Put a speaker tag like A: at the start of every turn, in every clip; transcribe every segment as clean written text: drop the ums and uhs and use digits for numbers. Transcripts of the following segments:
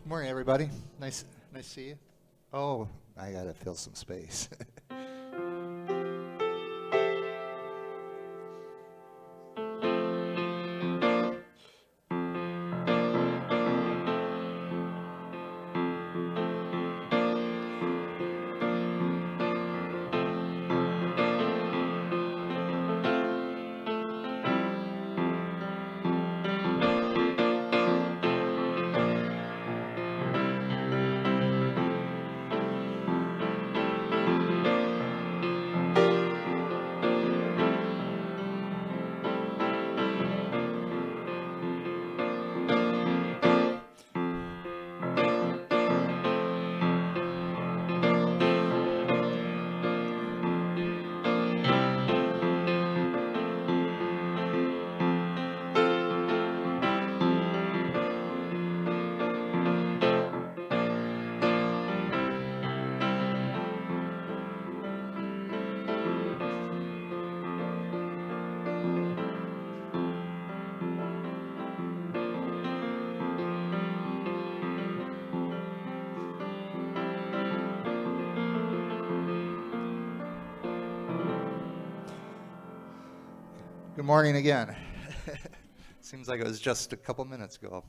A: Morning, everybody. Nice to see you. Oh, I gotta fill some space. Good morning again. Seems like it was just a couple minutes ago.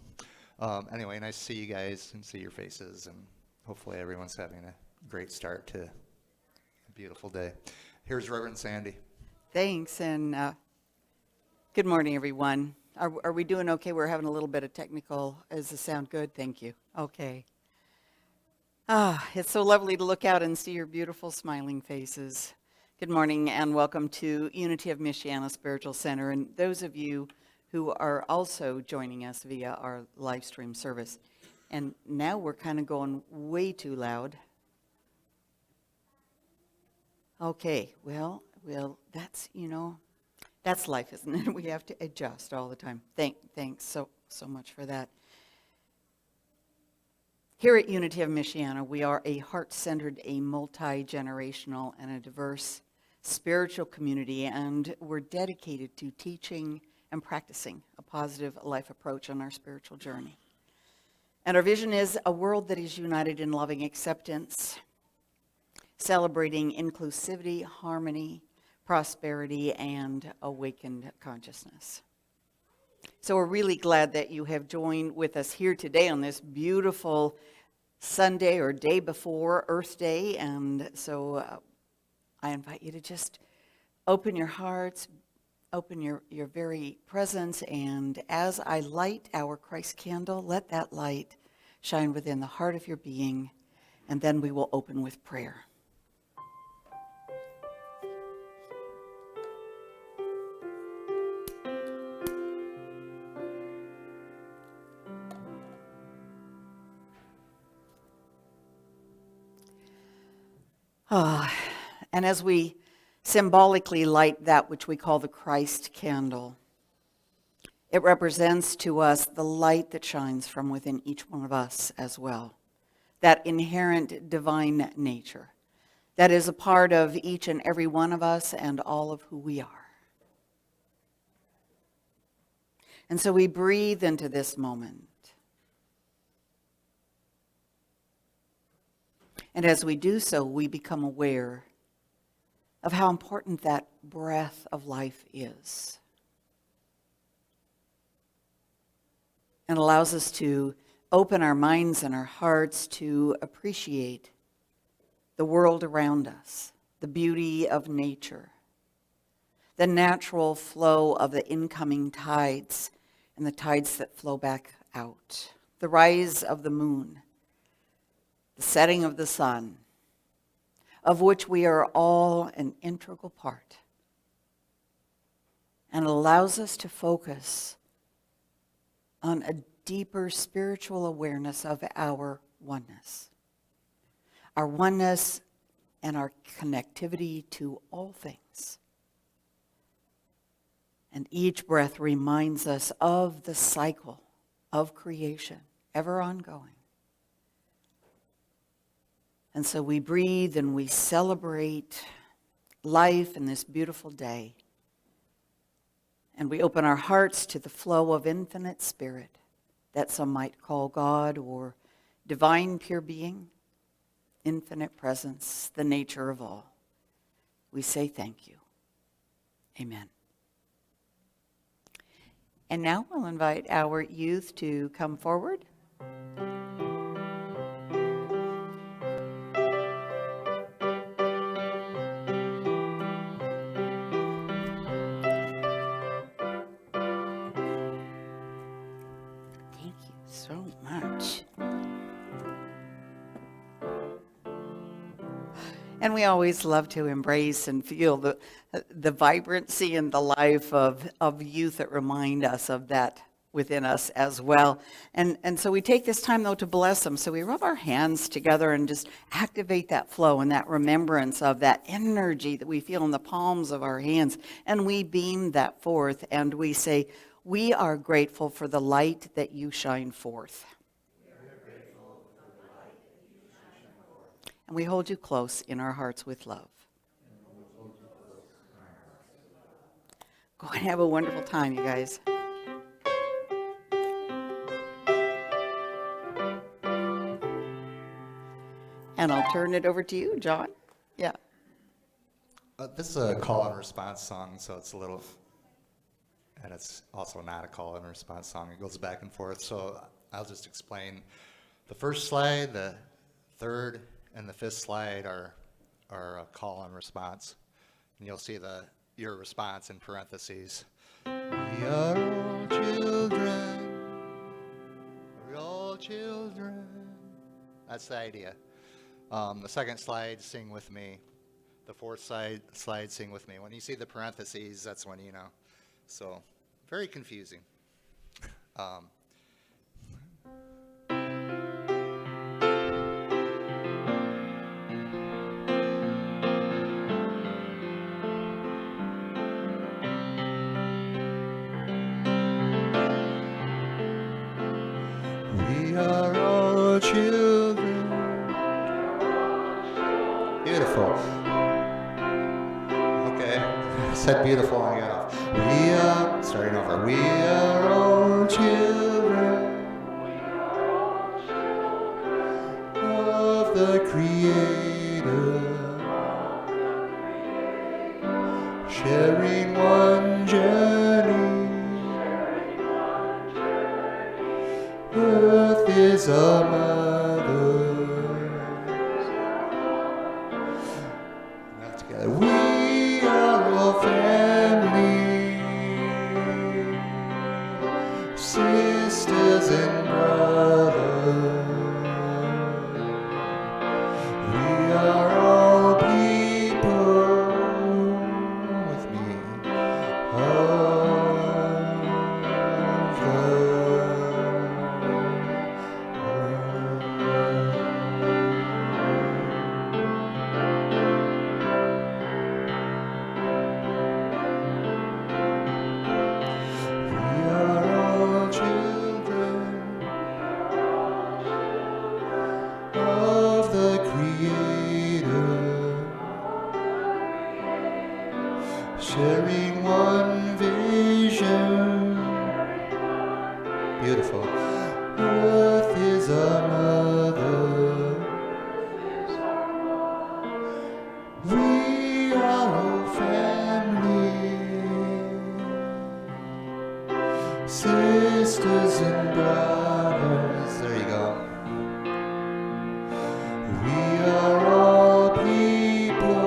A: Anyway, nice to see you guys and see your faces, and hopefully everyone's having a great start to a beautiful day. Here's Reverend Sandy.
B: Thanks, and good morning, everyone. Are we doing okay? We're having a little bit of technical. Is the sound good? Thank you. Okay. It's so lovely to look out and see your beautiful smiling faces. Good morning, and welcome to Unity of Michiana Spiritual Center, and those of you who are also joining us via our live stream service. And now we're kind of going way too loud. Okay, well, that's, that's life, isn't it? We have to adjust all the time. Thanks so much for that. Here at Unity of Michiana, we are a heart-centered, a multi-generational, and a diverse spiritual community, and we're dedicated to teaching and practicing a positive life approach on our spiritual journey. And our vision is a world that is united in loving acceptance, celebrating inclusivity, harmony, prosperity, and awakened consciousness. So we're really glad that you have joined with us here today on this beautiful Sunday or day before Earth Day. And so I invite you to just open your hearts, open your very presence, and as I light our Christ candle, let that light shine within the heart of your being, and then we will open with prayer. And as we symbolically light that which we call the Christ candle, it represents to us the light that shines from within each one of us as well. That inherent divine nature that is a part of each and every one of us and all of who we are. And so we breathe into this moment. And as we do so, we become aware of how important that breath of life is. And allows us to open our minds and our hearts to appreciate the world around us, the beauty of nature, the natural flow of the incoming tides and the tides that flow back out, the rise of the moon, the setting of the sun, of which we are all an integral part, and allows us to focus on a deeper spiritual awareness of our oneness and our connectivity to all things. And each breath reminds us of the cycle of creation, ever ongoing. And so we breathe and we celebrate life in this beautiful day. And we open our hearts to the flow of infinite spirit that some might call God, or divine pure being, infinite presence, the nature of all. We say thank you. Amen. And now we'll invite our youth to come forward. Thank you so much. And we always love to embrace and feel the vibrancy and the life of youth that remind us of that within us as well. And so we take this time, though, to bless them. So we rub our hands together and just activate that flow and that remembrance of that energy that we feel in the palms of our hands. And we beam that forth and we say, we are grateful for the light that you shine forth. And we hold you close in our hearts with love. Go and have a wonderful time, you guys. And I'll turn it over to you, John. Yeah.
A: This is a call and response song, so it's a little, and it's also not a call and response song. It goes back and forth, so I'll just explain. The first slide, the third, and the fifth slide are a call and response. And you'll see your response in parentheses. We are all children. We're all children. That's the idea. The second slide, sing with me. The fourth slide, sing with me. When you see the parentheses, that's when you know. So, very confusing. We are all children. Beautiful. Okay, I said beautiful and I got off. We are, starting over. We are all children of the Creator, sharing one journey. Earth is our mother. Now together. We are all family, sisters and brothers. We are all people with me of the sharing one vision. Beautiful. Earth is our mother. We are all family, sisters and brothers. There you go. We are all people.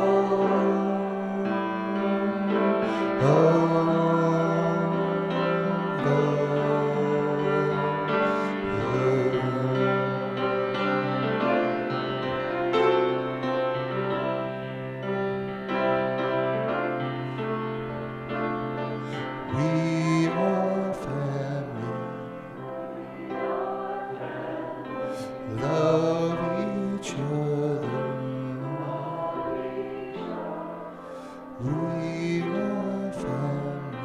A: We are family. Love each other. We are family.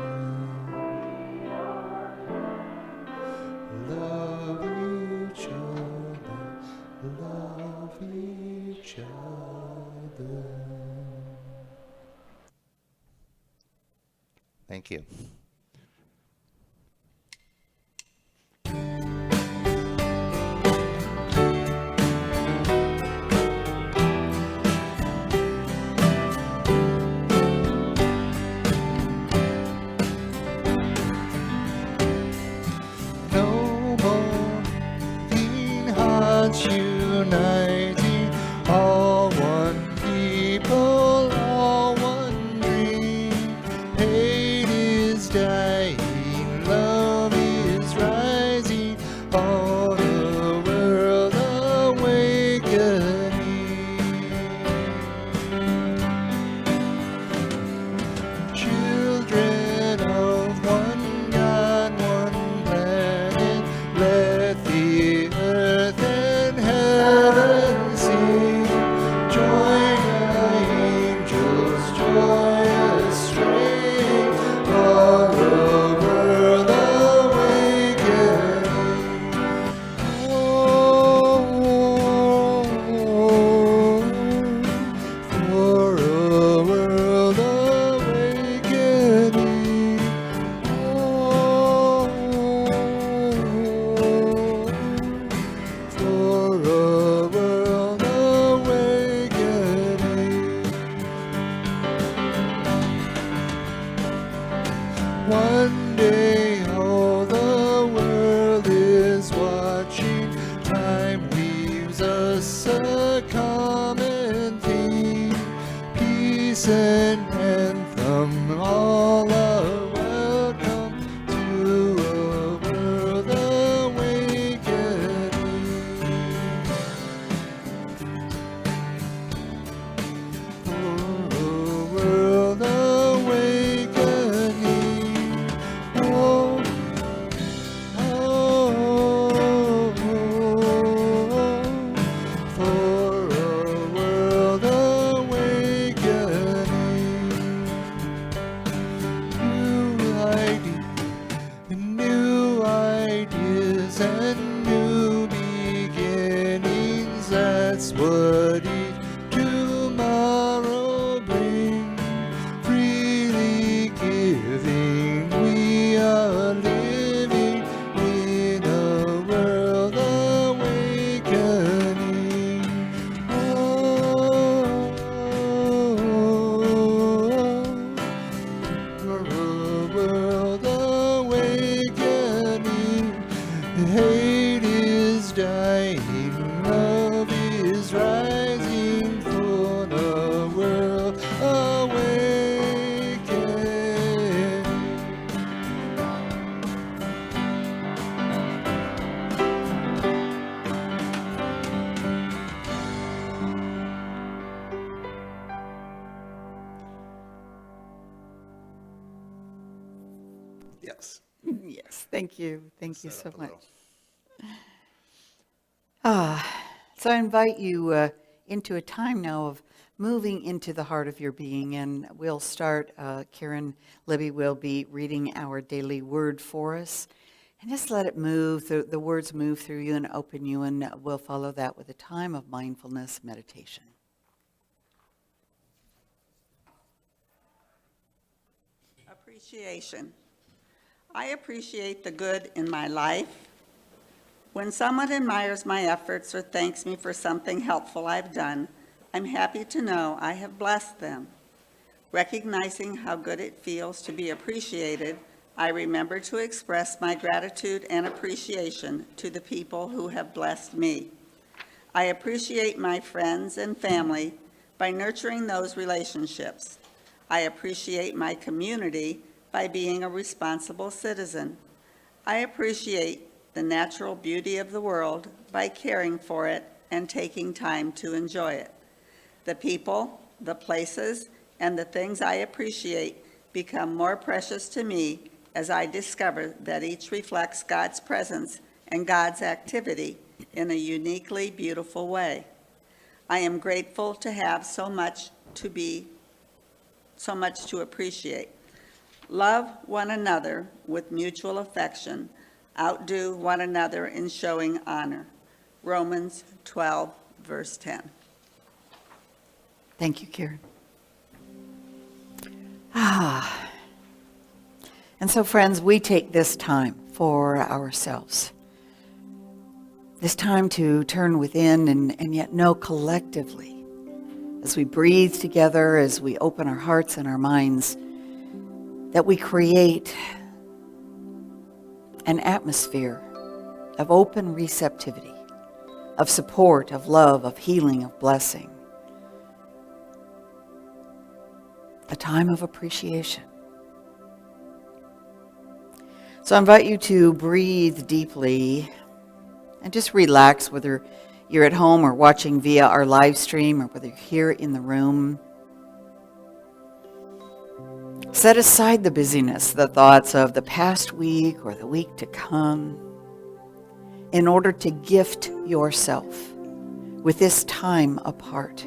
A: Love each other. Love each other. Thank you. wants uniting, all one people, all one dream. Hate is dying, love is rising, all the world awakening. Children of one God, one planet, let the earth and heaven sing. Join the angels, joyous strain, all the world awakening. For a world awakening. For a world awakening. One day all the world is watching. Time leaves us a common theme. Peace and anthem, all are welcome to a world awakening. For a world awakening. Oh, for a world awakening. New ideas and new beginnings, that's what each tomorrow brings. Freely giving, we are living in a world awakening. For a world awakening. Hate is dying, love is rising, for the world awakening. Yes.
B: Yes, thank you. Thank you
A: Set
B: so
A: up a
B: much.
A: little.
B: So I invite you into a time now of moving into the heart of your being, and we'll start. Karen Libby will be reading our daily word for us, and just let it move. The words move through you and open you, and we'll follow that with a time of mindfulness meditation.
C: Appreciation. I appreciate the good in my life. When someone admires my efforts or thanks me for something helpful I've done, I'm happy to know I have blessed them. Recognizing how good it feels to be appreciated, I remember to express my gratitude and appreciation to the people who have blessed me. I appreciate my friends and family by nurturing those relationships. I appreciate my community by being a responsible citizen. I appreciate the natural beauty of the world by caring for it and taking time to enjoy it. The people, the places, and the things I appreciate become more precious to me as I discover that each reflects God's presence and God's activity in a uniquely beautiful way. I am grateful to have so much to appreciate. Love one another with mutual affection. Outdo one another in showing honor. Romans 12, verse 10.
B: Thank you, Karen. And so, friends, we take this time for ourselves. This time to turn within and yet know collectively, as we breathe together, as we open our hearts and our minds, that we create an atmosphere of open receptivity of support, of love, of healing, of blessing. A time of appreciation. So I invite you to breathe deeply and just relax, whether you're at home or watching via our live stream or whether you're here in the room. Set aside the busyness, the thoughts of the past week or the week to come, in order to gift yourself with this time apart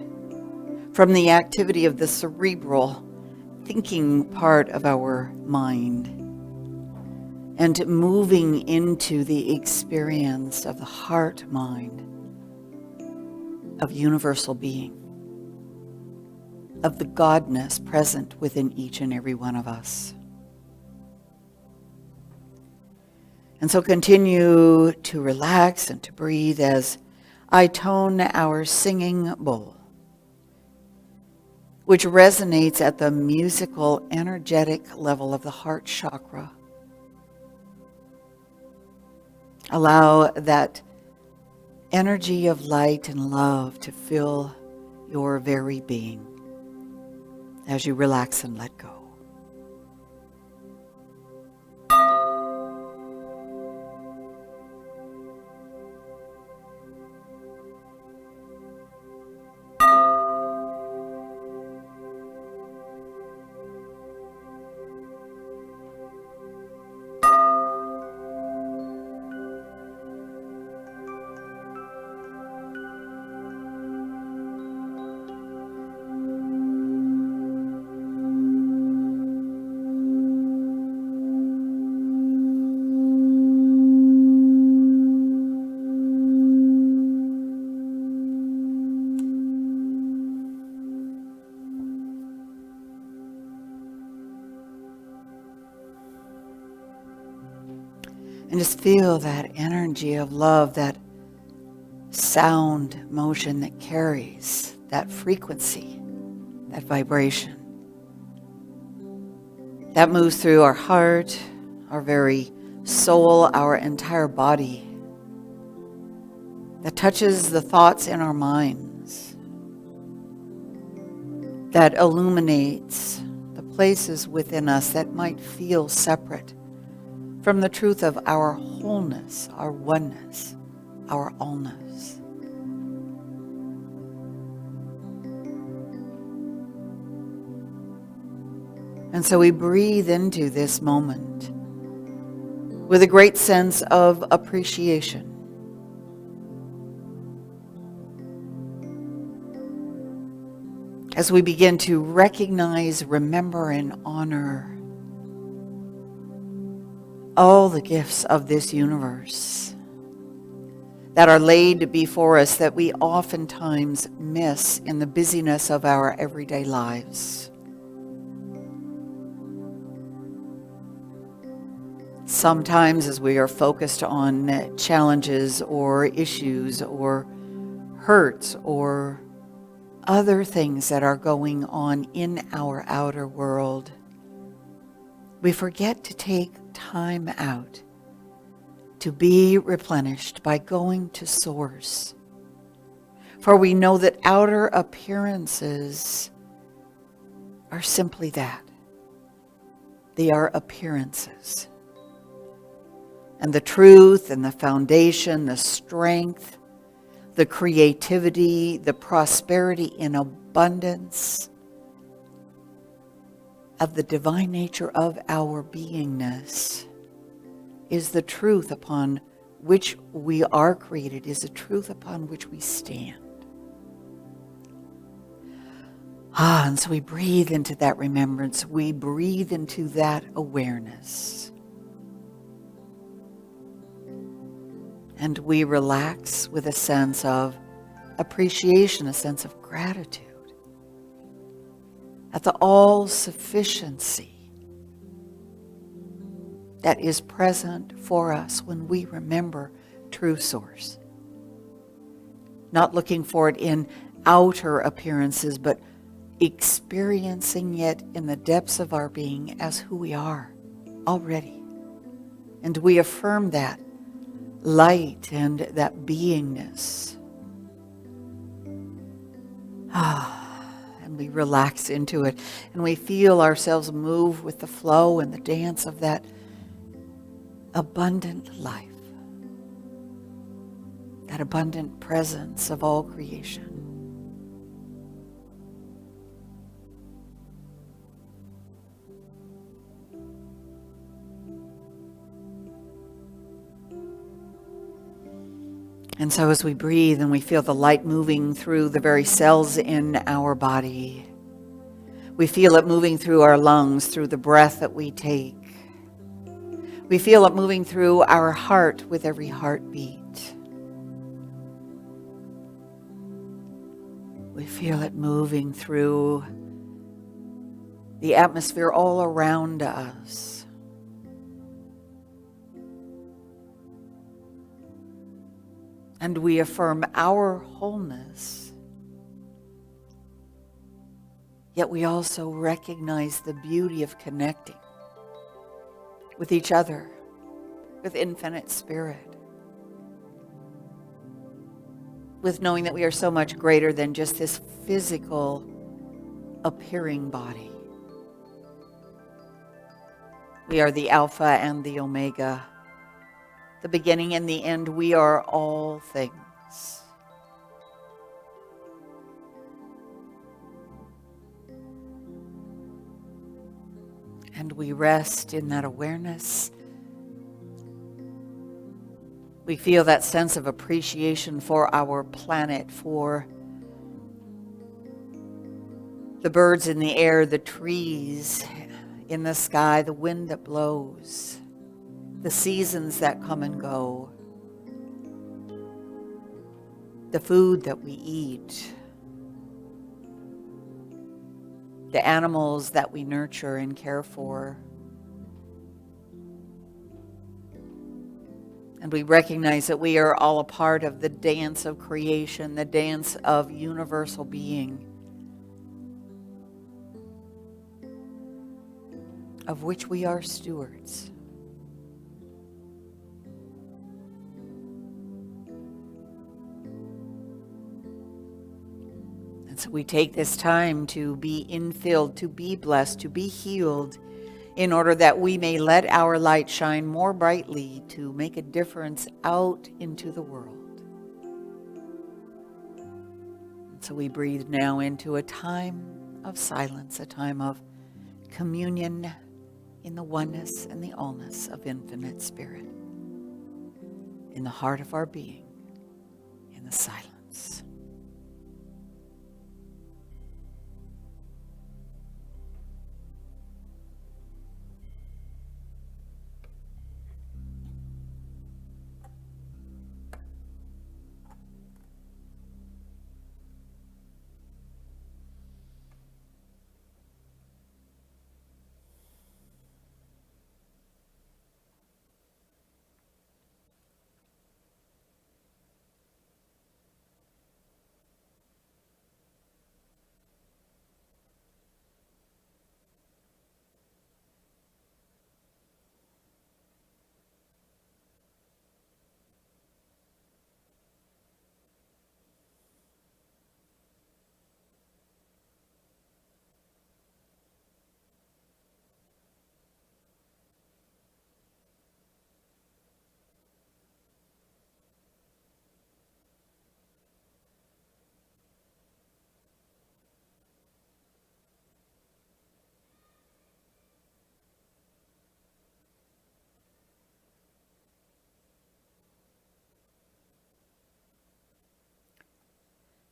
B: from the activity of the cerebral thinking part of our mind and moving into the experience of the heart mind of universal being, of the Godness present within each and every one of us. And so continue to relax and to breathe as I tone our singing bowl, which resonates at the musical, energetic level of the heart chakra. Allow that energy of light and love to fill your very being as you relax and let go. And just feel that energy of love, that sound motion that carries that frequency, that vibration. That moves through our heart, our very soul, our entire body. That touches the thoughts in our minds. That illuminates the places within us that might feel separate from the truth of our wholeness, our oneness, our allness. And so we breathe into this moment with a great sense of appreciation. As we begin to recognize, remember, and honor all the gifts of this universe that are laid before us that we oftentimes miss in the busyness of our everyday lives. Sometimes as we are focused on challenges or issues or hurts or other things that are going on in our outer world, we forget to take time out to be replenished by going to Source. For we know that outer appearances are simply that. They are appearances. And the truth and the foundation, the strength, the creativity, the prosperity in abundance of the divine nature of our beingness is the truth upon which we are created, is the truth upon which we stand. And so we breathe into that remembrance. We breathe into that awareness. And we relax with a sense of appreciation, a sense of gratitude at the all-sufficiency that is present for us when we remember true Source. Not looking for it in outer appearances, but experiencing it in the depths of our being as who we are already. And we affirm that light and that beingness And we relax into it. And we feel ourselves move with the flow and the dance of that abundant life. That abundant presence of all creation. And so as we breathe and we feel the light moving through the very cells in our body, we feel it moving through our lungs, through the breath that we take. We feel it moving through our heart with every heartbeat. We feel it moving through the atmosphere all around us. And we affirm our wholeness. Yet we also recognize the beauty of connecting with each other, with infinite spirit, with knowing that we are so much greater than just this physical appearing body. We are the Alpha and the Omega, the beginning and the end. We are all things. And we rest in that awareness. We feel that sense of appreciation for our planet, for the birds in the air, the trees in the sky, the wind that blows, the seasons that come and go, the food that we eat, the animals that we nurture and care for. And we recognize that we are all a part of the dance of creation, the dance of universal being, of which we are stewards. And so we take this time to be infilled, to be blessed, to be healed, in order that we may let our light shine more brightly to make a difference out into the world. And so we breathe now into a time of silence, a time of communion in the oneness and the allness of infinite spirit, in the heart of our being, in the silence.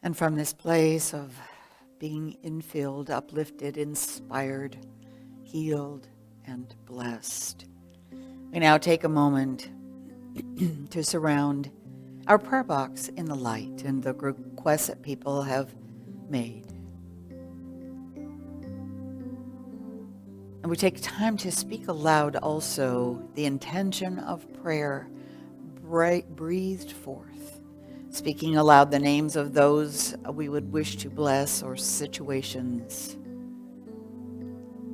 B: And from this place of being infilled, uplifted, inspired, healed, and blessed, we now take a moment to surround our prayer box in the light and the requests that people have made. And we take time to speak aloud also the intention of prayer breathed forth, speaking aloud the names of those we would wish to bless or situations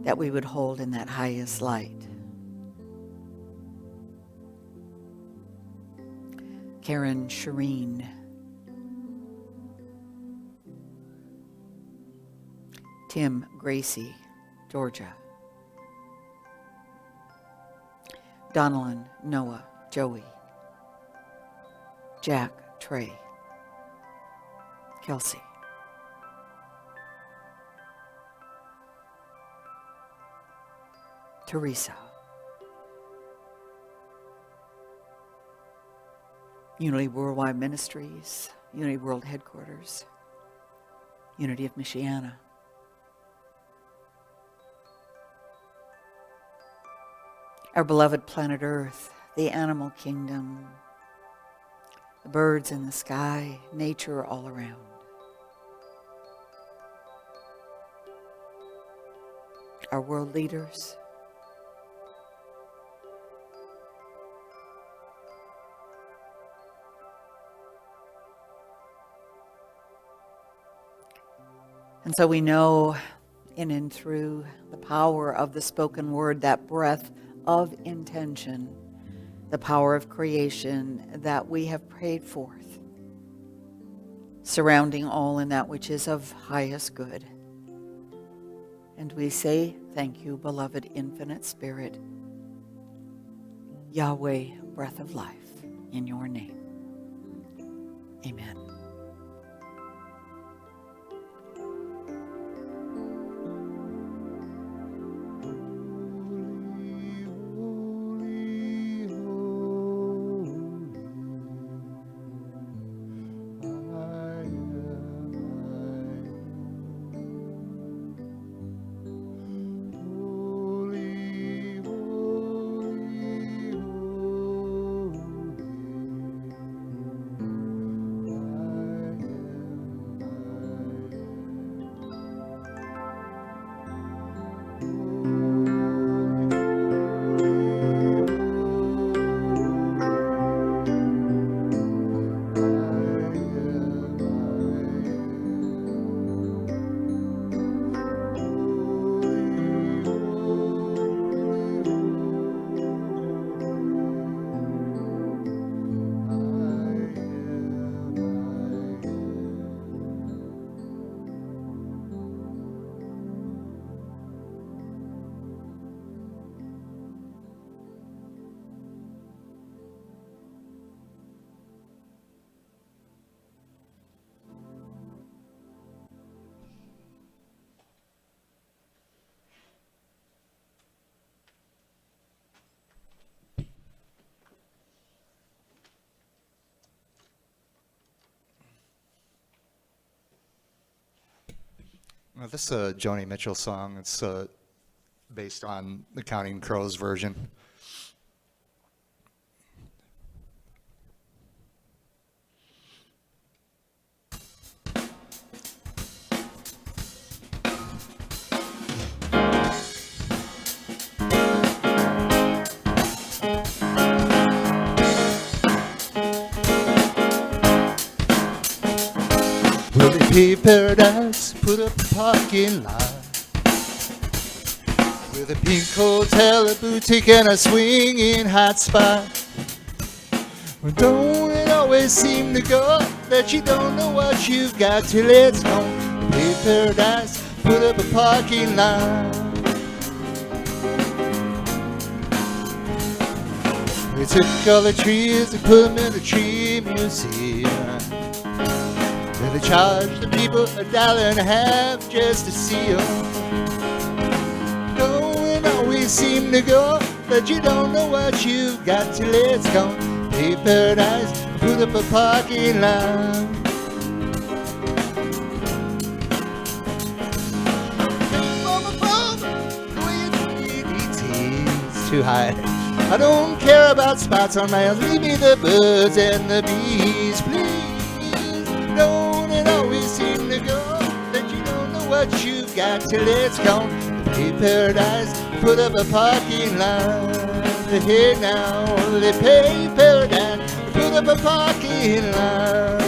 B: that we would hold in that highest light. Karen, Shireen, Tim, Gracie, Georgia. Donalyn, Noah, Joey. Jack, Trey. Kelsey. Teresa. Unity Worldwide Ministries, Unity World Headquarters, Unity of Michiana. Our beloved planet Earth, the animal kingdom, the birds in the sky, nature all around. Our world leaders, and so we know in and through the power of the spoken word, that breath of intention, the power of creation that we have prayed forth, surrounding all in that which is of highest good. And we say, thank you, beloved infinite Spirit, Yahweh, breath of life, in your name. Amen.
A: Well, this is a Joni Mitchell song. It's based on the Counting Crows version. Will they pay paradise, put up a parking lot with a pink hotel, a boutique, and a swinging hot spot? Well, don't it always seem to go that you don't know what you've got till it's gone? Pay paradise, put up a parking lot. They took all the trees and put them in a tree museum. They charge the people $1.50 just to see them. Don't it always seem to go that you don't know what you've got till it's gone? Pay paradise, put up a parking lot. It's too high. I don't care about spots on my eyes. Leave me the birds and the bees, please. Don't it always seem to go that you don't know what you've got till it's gone? Pay paradise, put up a parking lot. Hey now, they pay paradise, put up a parking lot.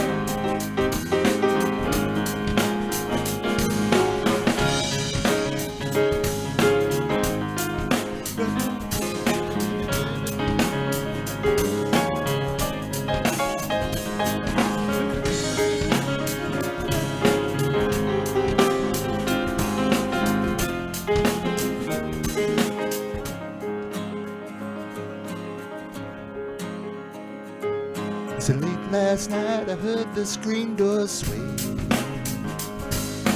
A: last night I heard the screen door sway,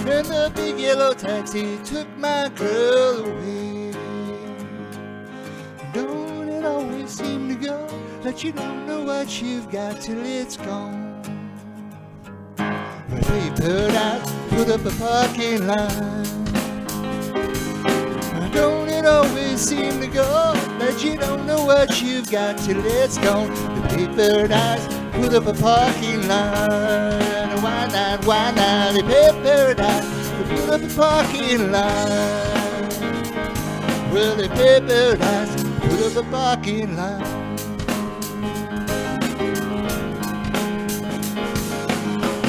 A: and the big yellow taxi took my girl away. Don't it always seem to go that you don't know what you've got till it's gone? But paradise put up a parking lot. Don't it always seem to go that you don't know what you've got till it's gone? The paradise put up a parking lot. Why not, why not? The paradise put up a parking lot. Well, the paradise put up a parking lot.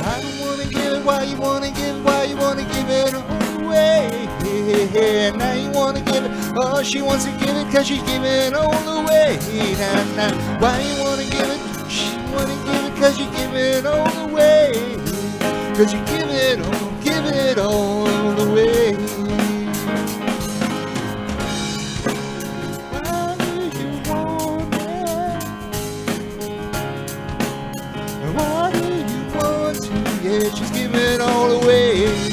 A: I don't wanna give it, why you wanna give it, why you wanna give it away? Now you wanna give it, oh, she wants to give it cause she's giving all the way. Now, why you wanna give it, she wanna give it cause you give it all the way. Cause you give it all the way. Why do you want it? Why do you want to? Yeah, she's giving all the way.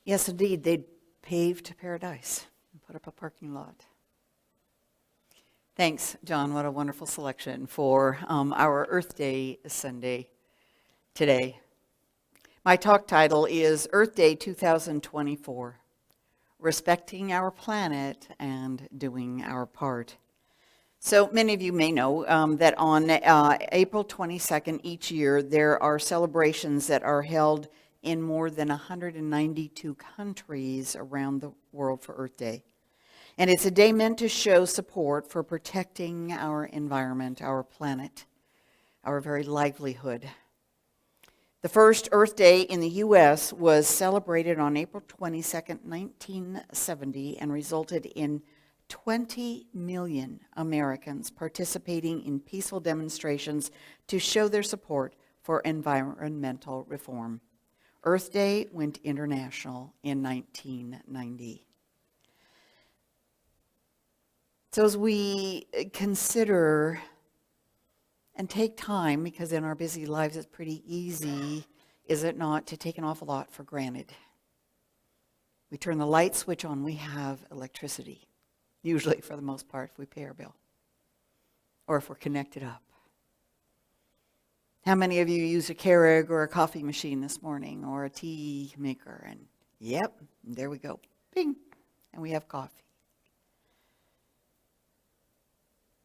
B: Yes, indeed, they paved paradise and put up a parking lot. Thanks, John. What a wonderful selection for our Earth Day Sunday today. My talk title is Earth Day 2024, Respecting Our Planet and Doing Our Part. So many of you may know that on April 22nd each year, there are celebrations that are held in more than 192 countries around the world for Earth Day. And it's a day meant to show support for protecting our environment, our planet, our very livelihood. The first Earth Day in the U.S. was celebrated on April 22nd, 1970, and resulted in 20 million Americans participating in peaceful demonstrations to show their support for environmental reform. Earth Day went international in 1990. So as we consider and take time, because in our busy lives it's pretty easy, is it not, to take an awful lot for granted. We turn the light switch on, we have electricity. Usually, for the most part, if we pay our bill. Or if we're connected up. How many of you use a Keurig or a coffee machine this morning, or a tea maker? And yep, there we go. Bing! And we have coffee.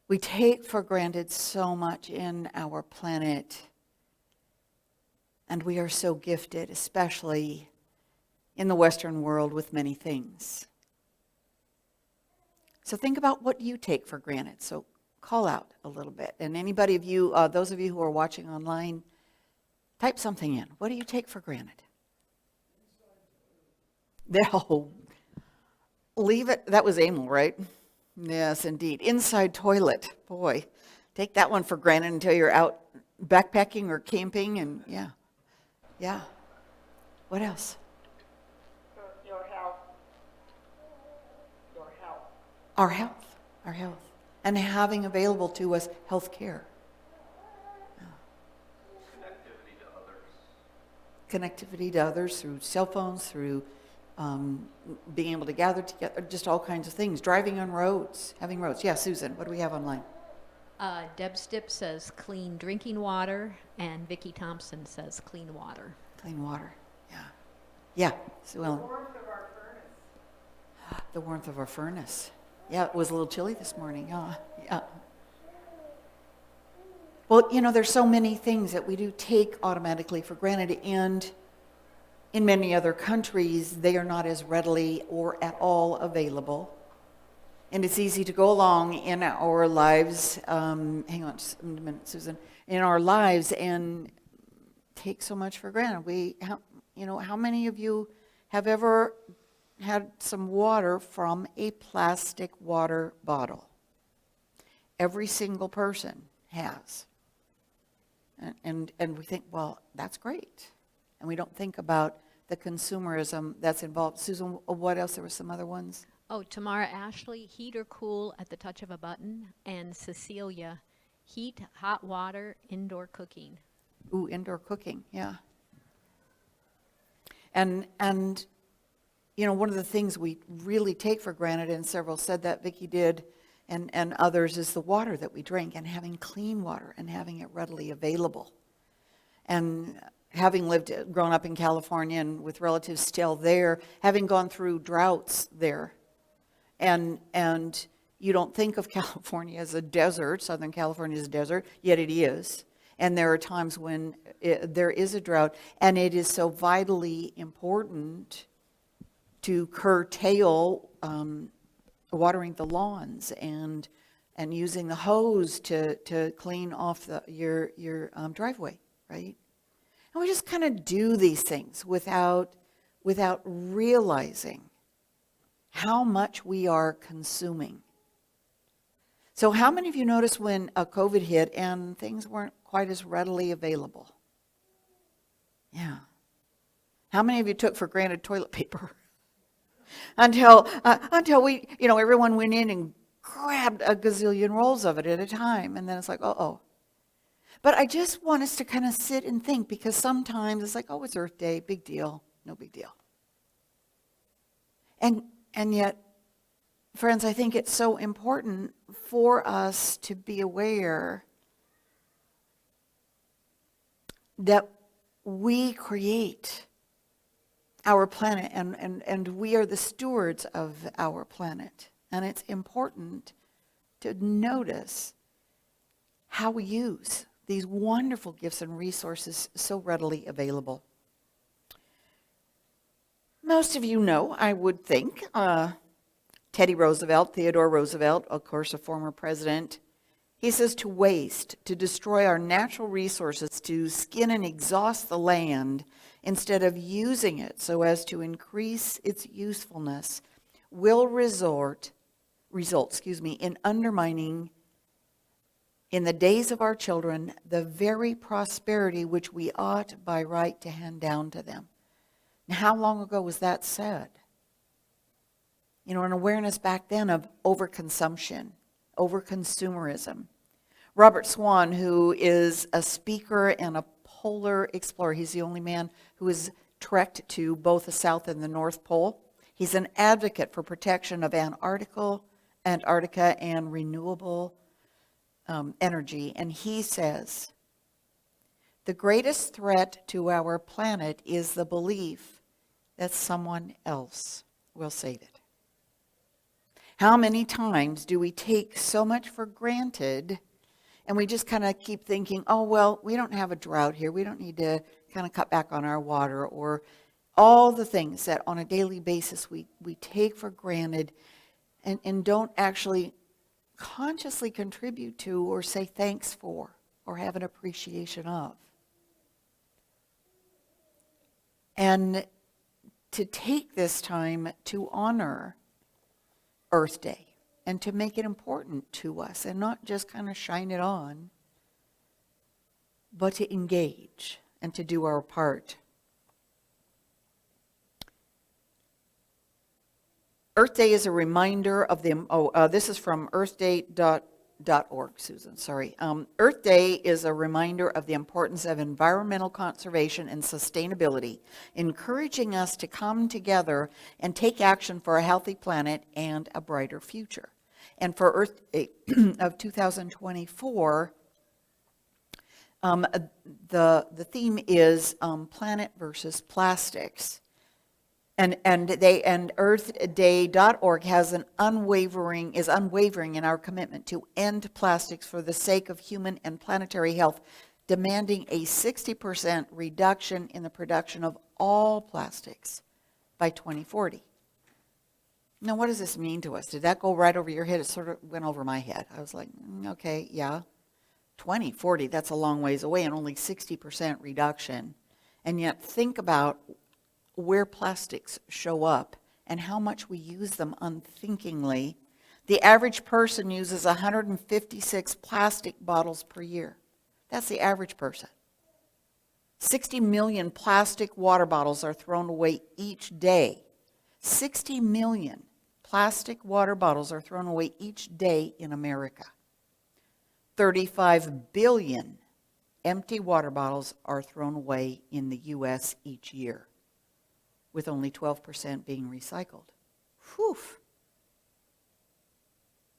B: We take for granted so much in our planet. And we are so gifted, especially in the Western world, with many things. So think about what you take for granted. So call out a little bit. And anybody of you, those of you who are watching online, type something in. What do you take for granted? No. Leave it. That was Emil, right? Yes, indeed. Inside toilet. Boy, take that one for granted until you're out backpacking or camping. And yeah. Yeah. What else?
C: Your health. Your health.
B: Our health. Our health. And having available to us health care.
D: Connectivity to others.
B: Connectivity to others through cell phones, through being able to gather together, just all kinds of things. Driving on roads, having roads. Yeah, Susan, what do we have online?
E: Deb Stipp says clean drinking water, and Vicki Thompson says clean water.
B: Clean water. Yeah. Yeah. So,
C: The warmth of our furnace.
B: the warmth of our furnace. Yeah, it was a little chilly this morning. Yeah. Well, there's so many things that we do take automatically for granted, and in many other countries, they are not as readily or at all available. And it's easy to go along in our lives, hang on just a minute, Susan, in our lives and take so much for granted. How many of you have ever had some water from a plastic water bottle? Every single person has. And we think, well, that's great. And we don't think about the consumerism that's involved. Susan, what else? There were some other ones?
E: Oh, Tamara Ashley, heat or cool at the touch of a button. And Cecilia, heat, hot water, indoor cooking.
B: Ooh, indoor cooking, yeah. And one of the things we really take for granted, and several said that, Vicki did, and others, is the water that we drink, and having clean water and having it readily available. And having grown up in California and with relatives still there, having gone through droughts there, and you don't think of California as a desert, Southern California is a desert, yet it is. And there are times when there is a drought, and it is so vitally important to curtail watering the lawns and using the hose to clean off your driveway, right? And we just kind of do these things without realizing how much we are consuming. So how many of you noticed when COVID hit and things weren't quite as readily available? Yeah. How many of you took for granted toilet paper? Until we, everyone went in and grabbed a gazillion rolls of it at a time. And then it's like, uh-oh. But I just want us to kind of sit and think, because sometimes it's like, oh, it's Earth Day, big deal, no big deal. And yet, friends, I think it's so important for us to be aware that we create our planet, and we are the stewards of our planet. And it's important to notice how we use these wonderful gifts and resources so readily available. Most of you know, I would think, Teddy Roosevelt, Theodore Roosevelt, of course, a former president. He says to waste, to destroy our natural resources, to skin and exhaust the land instead of using it so as to increase its usefulness, will result in undermining, in the days of our children, the very prosperity which we ought by right to hand down to them. Now, how long ago was that said? An awareness back then of overconsumption, overconsumerism. Robert Swan, who is a speaker and a polar explorer, he's the only man who has trekked to both the South and the North Pole. He's an advocate for protection of Antarctica and renewable energy. And he says, the greatest threat to our planet is the belief that someone else will save it. How many times do we take so much for granted and we just kind of keep thinking, oh, well, we don't have a drought here. We don't need to kind of cut back on our water, or all the things that on a daily basis we take for granted and don't actually consciously contribute to or say thanks for or have an appreciation of. And to take this time to honor Earth Day and to make it important to us and not just kind of shine it on, but to engage and to do our part. Earth Day is a reminder of this is from earthday.org, Susan, sorry. Earth Day is a reminder of the importance of environmental conservation and sustainability, encouraging us to come together and take action for a healthy planet and a brighter future. And for Earth Day of 2024, the theme is planet versus plastics. And earthday.org is unwavering in our commitment to end plastics for the sake of human and planetary health, demanding a 60% reduction in the production of all plastics by 2040. Now, what does this mean to us? Did that go right over your head? It sort of went over my head. I was like, okay, yeah. 2040, that's a long ways away, and only 60% reduction. And yet, think about where plastics show up and how much we use them unthinkingly. The average person uses 156 plastic bottles per year. That's the average person. 60 million plastic water bottles are thrown away each day. 60 million plastic water bottles are thrown away each day in America. 35 billion empty water bottles are thrown away in the U.S. each year, with only 12% being recycled. Whew.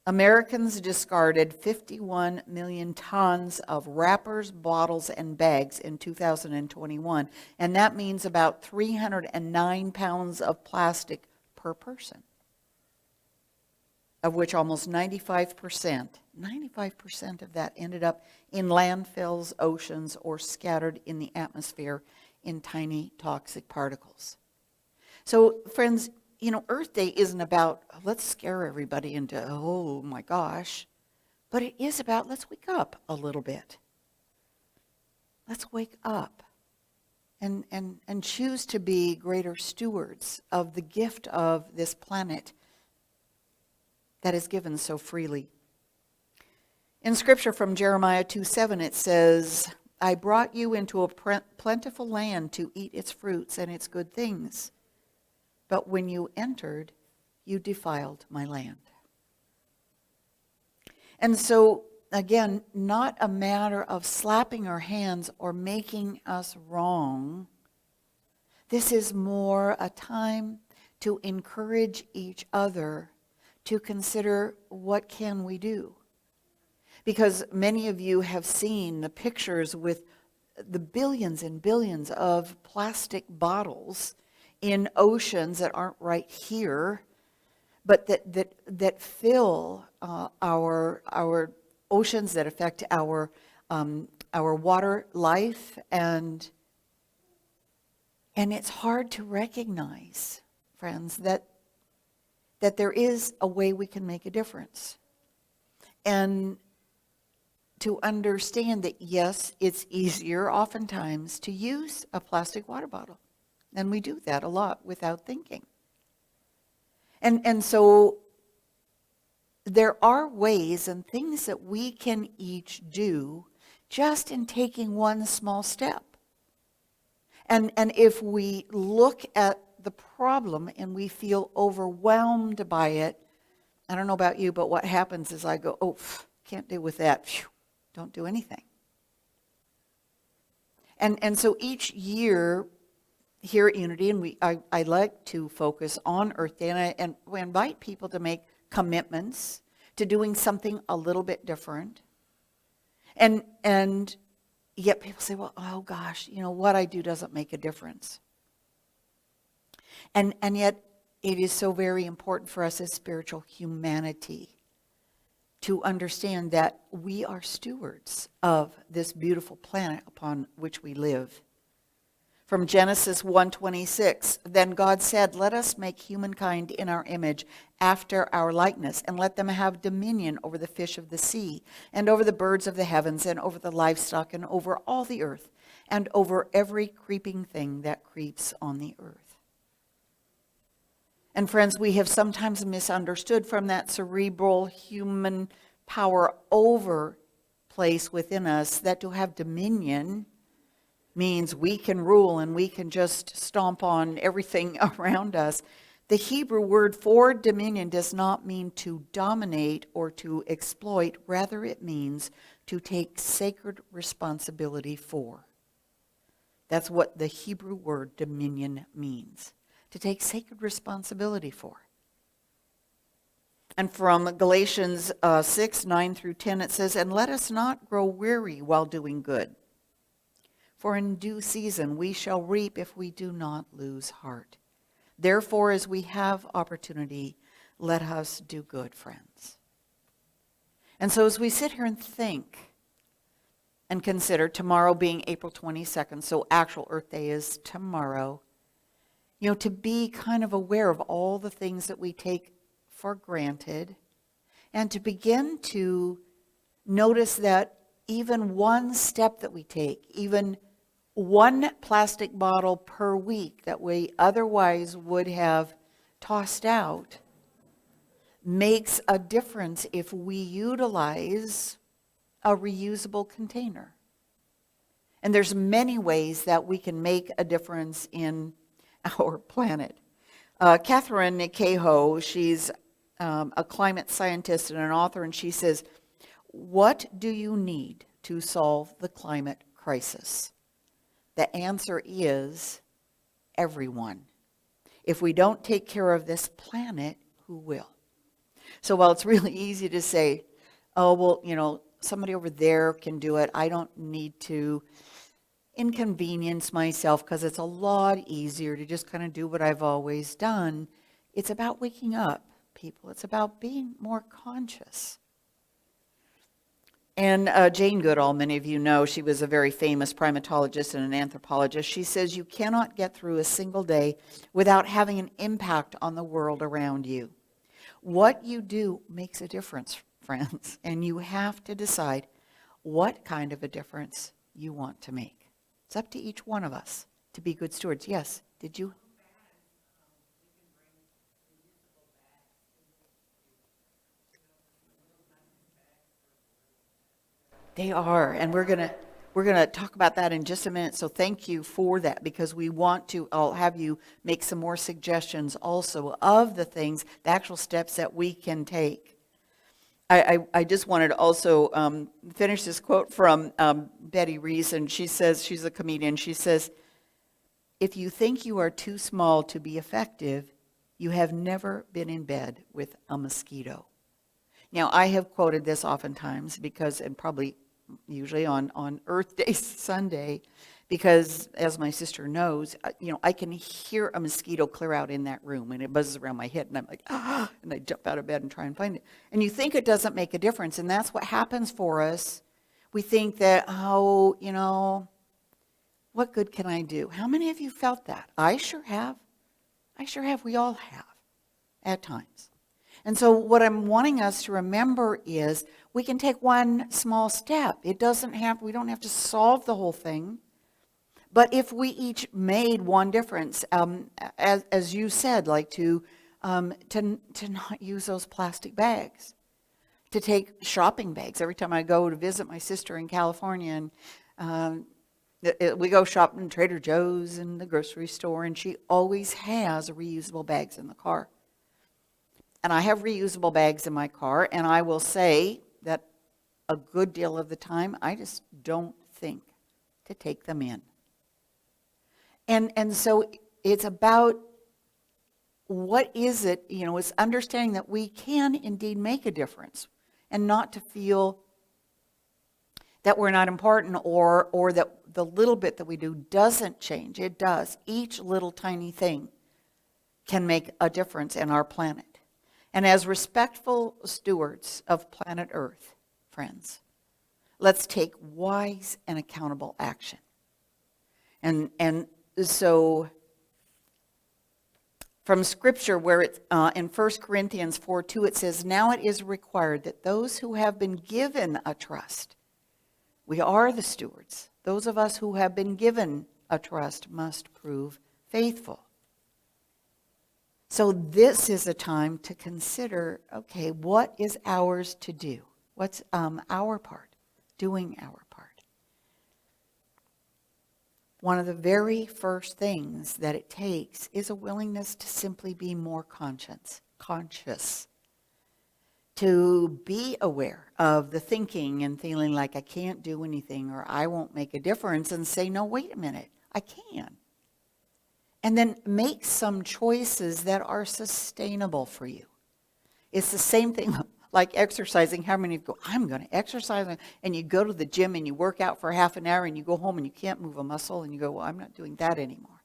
B: Americans discarded 51 million tons of wrappers, bottles, and bags in 2021, and that means about 309 pounds of plastic per person, of which almost 95% of that ended up in landfills, oceans, or scattered in the atmosphere in tiny toxic particles. So, friends, Earth Day isn't about, let's scare everybody into, oh my gosh, but it is about, let's wake up a little bit. Let's wake up and choose to be greater stewards of the gift of this planet that is given so freely. In Scripture from Jeremiah 2:7, it says, I brought you into a plentiful land to eat its fruits and its good things. But when you entered, you defiled my land. And so, again, not a matter of slapping our hands or making us wrong. This is more a time to encourage each other to consider what can we do. Because many of you have seen the pictures with the billions and billions of plastic bottles in oceans that aren't right here, but that fill our oceans, that affect our water life, and it's hard to recognize, friends, that there is a way we can make a difference, and to understand that yes, it's easier oftentimes to use a plastic water bottle. And we do that a lot without thinking. And so there are ways and things that we can each do just in taking one small step. And if we look at the problem and we feel overwhelmed by it, I don't know about you, but what happens is I go, oh, can't deal with that. Phew, don't do anything. And so each year, here at Unity, and I like to focus on Earth Day, and we invite people to make commitments to doing something a little bit different. And yet people say, well, oh gosh, what I do doesn't make a difference. And yet it is so very important for us as spiritual humanity to understand that we are stewards of this beautiful planet upon which we live. From Genesis 1:26, then God said, let us make humankind in our image, after our likeness, and let them have dominion over the fish of the sea, and over the birds of the heavens, and over the livestock, and over all the earth, and over every creeping thing that creeps on the earth. And friends, we have sometimes misunderstood from that cerebral human power over place within us that to have dominion means we can rule and we can just stomp on everything around us. The Hebrew word for dominion does not mean to dominate or to exploit. Rather, it means to take sacred responsibility for. That's what the Hebrew word dominion means, to take sacred responsibility for. And from Galatians 6:9-10, it says, and let us not grow weary while doing good. For in due season we shall reap if we do not lose heart. Therefore, as we have opportunity, let us do good, friends. And so as we sit here and think and consider tomorrow being April 22nd, so actual Earth Day is tomorrow, to be kind of aware of all the things that we take for granted, and to begin to notice that even one step that we take, even one plastic bottle per week that we otherwise would have tossed out, makes a difference if we utilize a reusable container. And there's many ways that we can make a difference in our planet. Catherine Cahoe, she's a climate scientist and an author, and she says, what do you need to solve the climate crisis? The answer is everyone. If we don't take care of this planet, who will? So while it's really easy to say, oh, well, somebody over there can do it, I don't need to inconvenience myself because it's a lot easier to just kind of do what I've always done. It's about waking up, people. It's about being more conscious. And Jane Goodall, many of you know, she was a very famous primatologist and an anthropologist. She says you cannot get through a single day without having an impact on the world around you. What you do makes a difference, friends, and you have to decide what kind of a difference you want to make. It's up to each one of us to be good stewards. Yes, did you? They are, and we're gonna talk about that in just a minute. So thank you for that, because we want to. I'll have you make some more suggestions also of the things, the actual steps that we can take. I just wanted to also finish this quote from Betty Reason. She says, she's a comedian, she says, if you think you are too small to be effective, you have never been in bed with a mosquito. Now, I have quoted this oftentimes because, and probably usually on Earth Day Sunday, because as my sister knows, I can hear a mosquito clear out in that room, and it buzzes around my head, and I'm like, ah, and I jump out of bed and try and find it. And you think it doesn't make a difference, and that's what happens for us. We think that, what good can I do? How many of you felt that? I sure have. We all have at times. And so what I'm wanting us to remember is we can take one small step. We don't have to solve the whole thing. But if we each made one difference, as you said, like to not use those plastic bags, to take shopping bags. Every time I go to visit my sister in California, and we go shopping in Trader Joe's and the grocery store, and she always has reusable bags in the car. And I have reusable bags in my car, and I will say that a good deal of the time, I just don't think to take them in. And so it's about what is it, it's understanding that we can indeed make a difference, and not to feel that we're not important or that the little bit that we do doesn't change. It does. Each little tiny thing can make a difference in our planet. And as respectful stewards of planet Earth, friends, let's take wise and accountable action. And so from Scripture, where it's in 1 Corinthians 4:2, it says, now it is required that those who have been given a trust, we are the stewards, those of us who have been given a trust must prove faithful. So this is a time to consider, okay, what is ours to do? What's our part? Doing our part. One of the very first things that it takes is a willingness to simply be more conscious, to be aware of the thinking and feeling like I can't do anything or I won't make a difference, and say, no, wait a minute, I can. And then make some choices that are sustainable for you. It's the same thing like exercising. How many of you go, I'm going to exercise, and you go to the gym and you work out for half an hour and you go home and you can't move a muscle and you go, well, I'm not doing that anymore.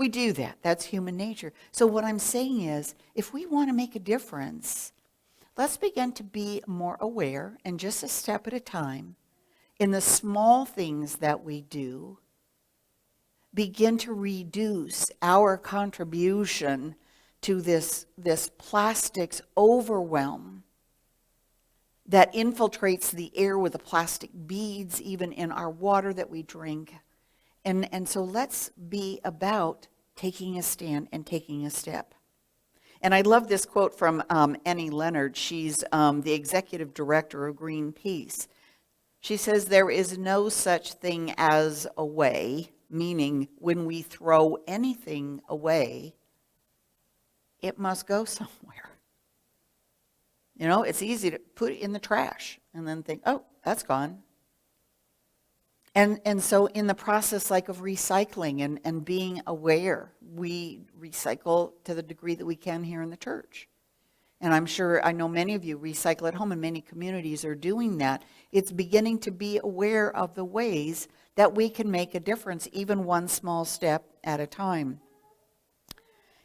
B: We do that. That's human nature. So what I'm saying is, if we want to make a difference, let's begin to be more aware, and just a step at a time, in the small things that we do, begin to reduce our contribution to this plastics overwhelm that infiltrates the air with the plastic beads, even in our water that we drink. And so let's be about taking a stand and taking a step. And I love this quote from Annie Leonard. She's the executive director of Greenpeace. She says, "There is no such thing as a way," meaning when we throw anything away, it must go somewhere. You know, it's easy to put it in the trash and then think, oh, that's gone. And so in the process like of recycling and being aware, we recycle to the degree that we can here in the church. And I know many of you recycle at home, and many communities are doing that. It's beginning to be aware of the ways that we can make a difference, even one small step at a time.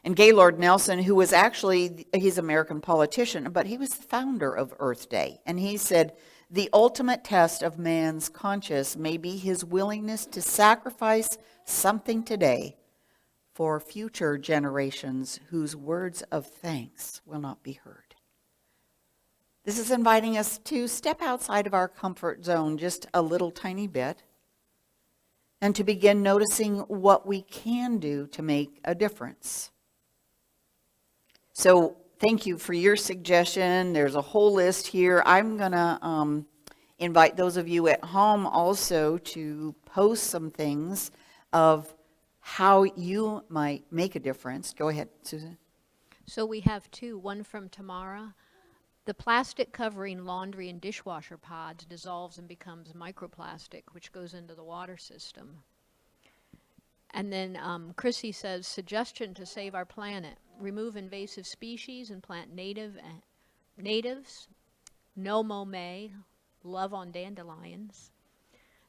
B: And Gaylord Nelson, who was he's an American politician, but he was the founder of Earth Day. And he said, "The ultimate test of man's conscience may be his willingness to sacrifice something today for future generations whose words of thanks will not be heard." This is inviting us to step outside of our comfort zone just a little tiny bit and to begin noticing what we can do to make a difference. So thank you for your suggestion. There's a whole list here. I'm going to invite those of you at home also to post some things of how you might make a difference. Go ahead, Susan.
E: So we have two, one from Tamara. The plastic covering laundry and dishwasher pods dissolves and becomes microplastic, which goes into the water system. And then Chrissy says, suggestion to save our planet. Remove invasive species and plant natives. No mow May. Love on dandelions.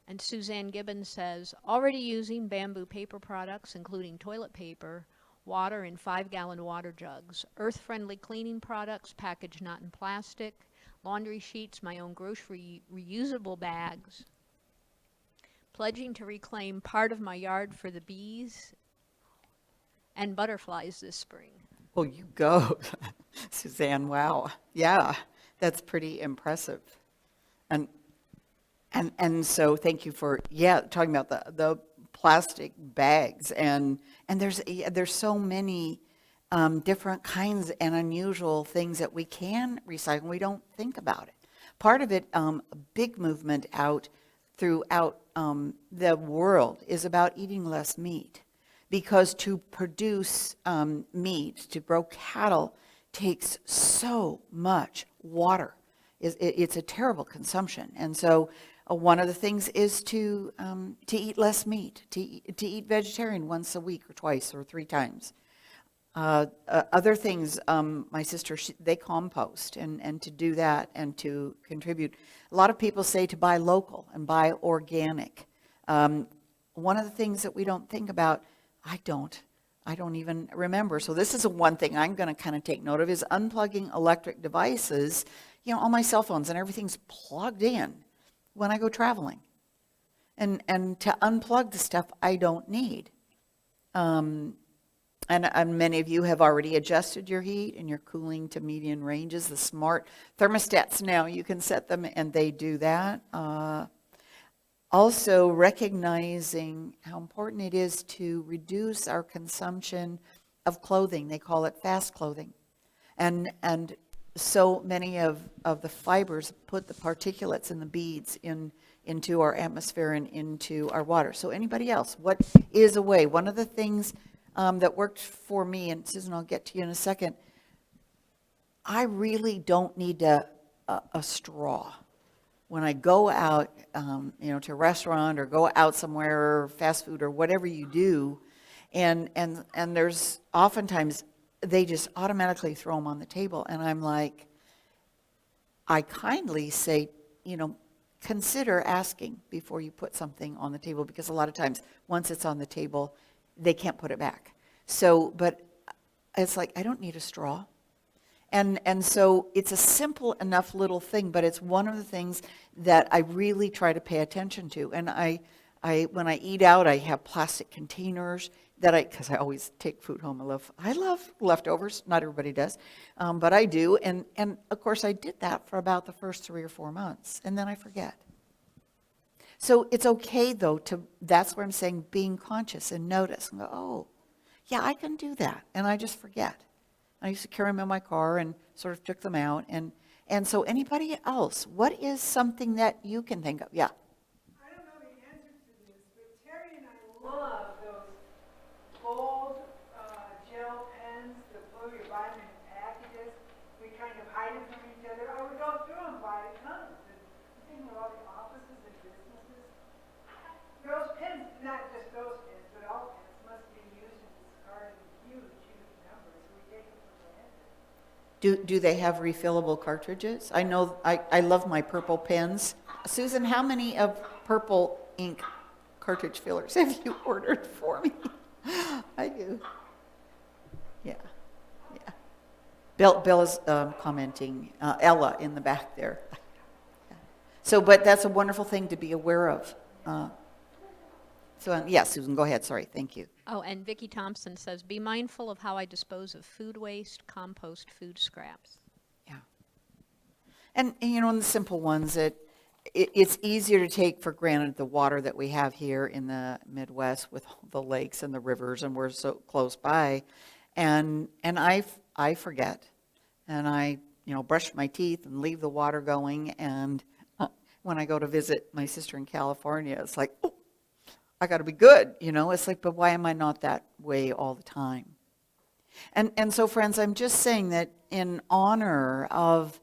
E: And Suzanne Gibbons says, already using bamboo paper products, including toilet paper, water in 5-gallon water jugs, earth-friendly cleaning products packaged not in plastic, laundry sheets, my own grocery reusable bags, pledging to reclaim part of my yard for the bees and butterflies this spring.
B: Oh, you go, Suzanne. Wow. Yeah, that's pretty impressive. And so thank you for, talking about the plastic bags. And there's so many different kinds and unusual things that we can recycle. We don't think about it. Part of it, a big movement throughout the world is about eating less meat. Because to produce meat, to grow cattle, takes so much water. It's a terrible consumption. And so one of the things is to eat less meat, to eat vegetarian once a week or twice or 3 times. Other things, my sister, they compost, and to do that and to contribute. A lot of people say to buy local and buy organic. One of the things that we don't think about, I don't even remember. So this is one thing I'm going to kind of take note of, is unplugging electric devices. You know, all my cell phones and everything's plugged in when I go traveling. And to unplug the stuff I don't need. And many of you have already adjusted your heat and your cooling to median ranges. The smart thermostats now, you can set them and they do that. Also recognizing how important it is to reduce our consumption of clothing. They call it fast clothing. And so many of the fibers put the particulates and the beads into our atmosphere and into our water. So anybody else, what is a way? One of the things that worked for me, and Susan, I'll get to you in a second, I really don't need a straw. When I go out, to a restaurant or go out somewhere, fast food or whatever you do, and there's oftentimes they just automatically throw them on the table, and I'm like, I kindly say, consider asking before you put something on the table, because a lot of times once it's on the table, they can't put it back. So, but it's like, I don't need a straw. And so it's a simple enough little thing, but it's one of the things that I really try to pay attention to. And when I eat out, I have plastic containers because I always take food home. I love leftovers. Not everybody does, but I do. And of course, I did that for about the first 3 or 4 months, and then I forget. So it's okay, though, that's where I'm saying being conscious and notice and go, oh, yeah, I can do that, and I just forget. I used to carry them in my car and sort of took them out. And so anybody else, what is something that you can think of? Yeah.
F: I don't know the answer to this, but Terry and I love those gold gel pens, the blue, you buy them in packages. We kind of hide them from each other. I would go through them by tons. And I'm thinking of all the offices and businesses. Those pens, not just those pens, but all pens, must be used and discarded in huge, huge numbers. We take them for granted.
B: Do they have refillable cartridges? I know I love my purple pens. Susan, how many of purple ink cartridge fillers have you ordered for me? I do. Yeah. Yeah. Bill is commenting, Ella in the back there. So, but that's a wonderful thing to be aware of. Yeah, Susan, go ahead. Sorry. Thank you.
E: Oh, and Vicki Thompson says, be mindful of how I dispose of food waste, compost food scraps.
B: Yeah. And you know, in the simple ones, it's easier to take for granted the water that we have here in the Midwest with the lakes and the rivers, and we're so close by. And I forget. And I, brush my teeth and leave the water going. And when I go to visit my sister in California, it's like, oh, I got to be good, It's like, but why am I not that way all the time? And so, friends, I'm just saying that in honor of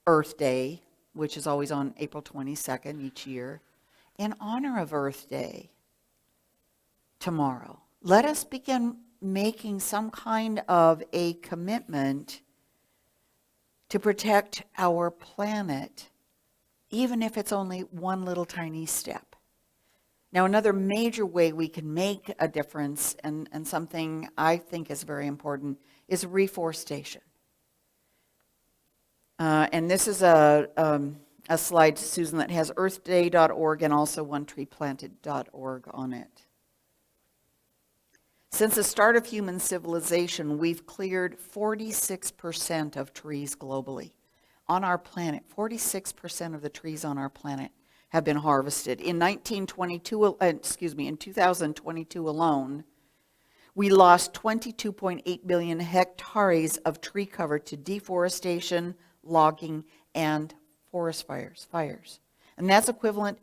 B: Earth Day, which is always on April 22nd each year, in honor of Earth Day tomorrow, let us begin making some kind of a commitment to protect our planet, even if it's only one little tiny step. Now, another major way we can make a difference, and something I think is very important, is reforestation. And this is a slide, Susan, that has earthday.org and also onetreeplanted.org on it. Since the start of human civilization, we've cleared 46% of trees globally. On our planet, 46% of the trees on our planet have been harvested. In 2022 alone, we lost 22.8 billion hectares of tree cover to deforestation, logging, and forest fires. And that's equivalent,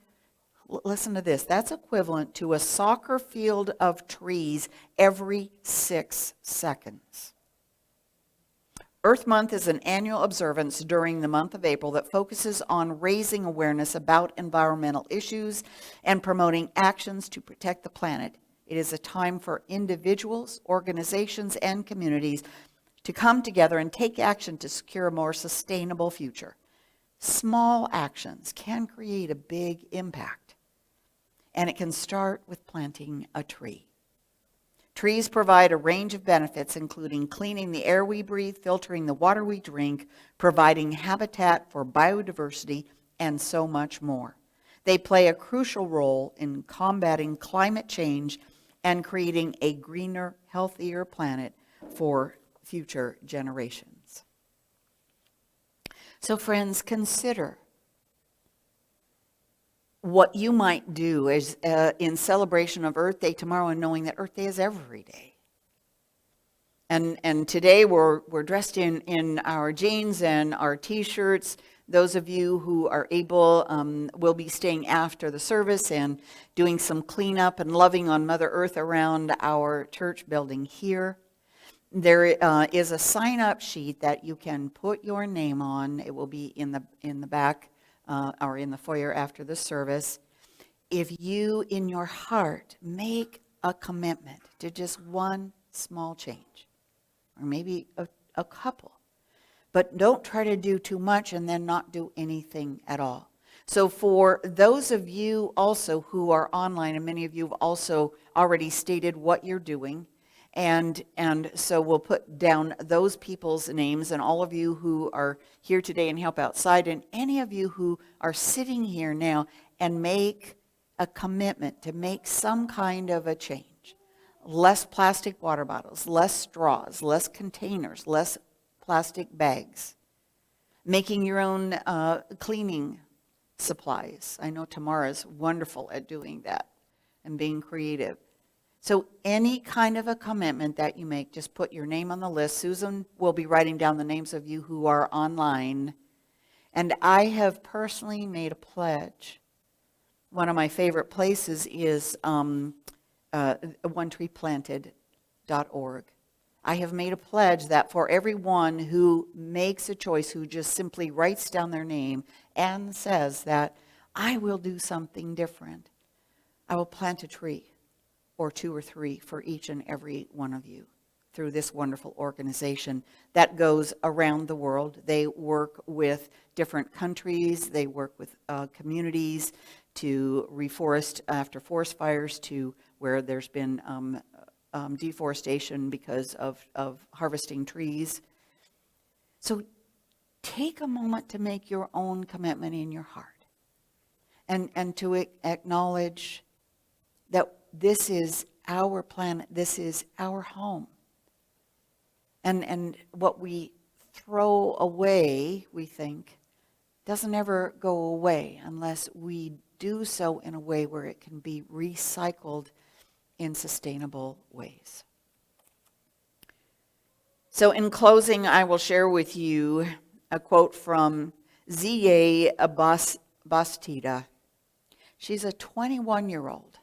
B: listen to this, that's equivalent to a soccer field of trees every 6 seconds. Earth Month is an annual observance during the month of April that focuses on raising awareness about environmental issues and promoting actions to protect the planet. It is a time for individuals, organizations, and communities to come together and take action to secure a more sustainable future. Small actions can create a big impact, and it can start with planting a tree. Trees provide a range of benefits, including cleaning the air we breathe, filtering the water we drink, providing habitat for biodiversity, and so much more. They play a crucial role in combating climate change and creating a greener, healthier planet for future generations. So, friends, consider what you might do is in celebration of Earth Day tomorrow, and knowing that Earth Day is every day. And today we're dressed in our jeans and our T-shirts. Those of you who are able will be staying after the service and doing some cleanup and loving on Mother Earth around our church building here. There is a sign-up sheet that you can put your name on. It will be in the back or in the foyer after the service. If you, in your heart, make a commitment to just one small change, or maybe a couple, but don't try to do too much and then not do anything at all. So for those of you also who are online, and many of you have also already stated what you're doing, And so we'll put down those people's names, and all of you who are here today and help outside, and any of you who are sitting here now and make a commitment to make some kind of a change. Less plastic water bottles, less straws, less containers, less plastic bags. Making your own cleaning supplies. I know Tamara's wonderful at doing that and being creative. So any kind of a commitment that you make, just put your name on the list. Susan will be writing down the names of you who are online. And I have personally made a pledge. One of my favorite places is onetreeplanted.org. I have made a pledge that for everyone who makes a choice, who just simply writes down their name and says that I will do something different, I will plant a tree, or 2 or 3 for each and every one of you through this wonderful organization that goes around the world. They work with different countries. They work with communities to reforest after forest fires, to where there's been deforestation because of harvesting trees. So take a moment to make your own commitment in your heart and to acknowledge that this is our planet, this is our home. And what we throw away, we think, doesn't ever go away unless we do so in a way where it can be recycled in sustainable ways. So in closing, I will share with you a quote from Z.A. Bastida. She's a 21-year-old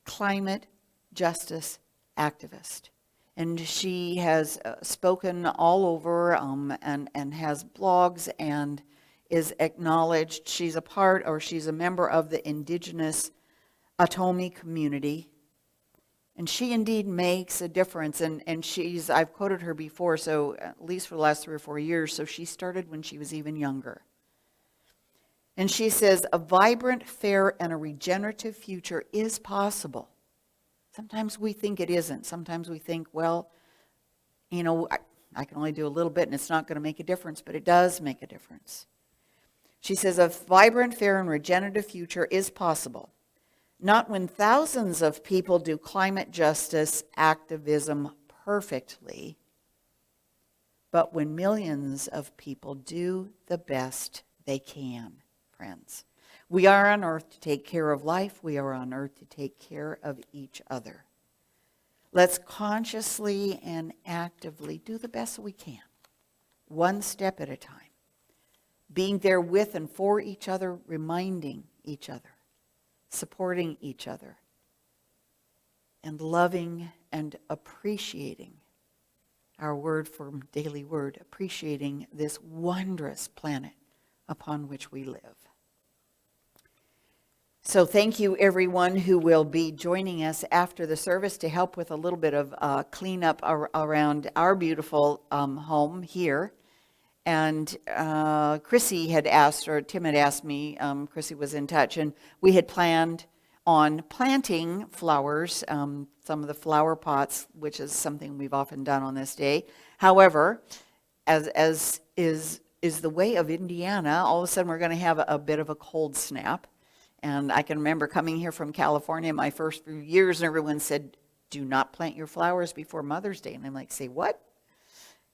B: climate justice activist. And she has spoken all over and has blogs and is acknowledged. She's a part, or she's a member of the indigenous Atomi community. And she indeed makes a difference. And I've quoted her before, so at least for the last 3 or 4 years. So she started when she was even younger. And she says, a vibrant, fair, and a regenerative future is possible. Sometimes we think it isn't. Sometimes we think, well, you know, I can only do a little bit and it's not going to make a difference, but it does make a difference. She says, a vibrant, fair, and regenerative future is possible. Not when thousands of people do climate justice activism perfectly, but when millions of people do the best they can, friends. We are on earth to take care of life. We are on earth to take care of each other. Let's consciously and actively do the best we can, one step at a time. Being there with and for each other, reminding each other, supporting each other, and loving and appreciating, our word for daily word, appreciating this wondrous planet upon which we live. So thank you, everyone who will be joining us after the service to help with a little bit of cleanup around our beautiful home here. And Chrissy had asked, or Tim had asked me, Chrissy was in touch, and we had planned on planting flowers, some of the flower pots, which is something we've often done on this day. However, as is the way of Indiana, all of a sudden we're going to have a bit of a cold snap. And I can remember coming here from California my first few years, and everyone said, do not plant your flowers before Mother's Day. And I'm like, say what?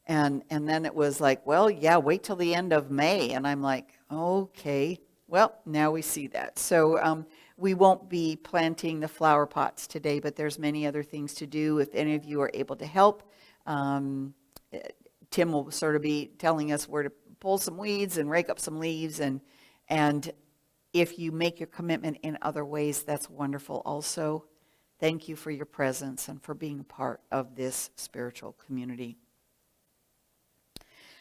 B: And then it was like, well, yeah, wait till the end of May. And I'm like, okay, well, now we see that. So we won't be planting the flower pots today, but there's many other things to do. If any of you are able to help, Tim will sort of be telling us where to pull some weeds and rake up some leaves. And if you make your commitment in other ways, that's wonderful also. Thank you for your presence and for being part of this spiritual community.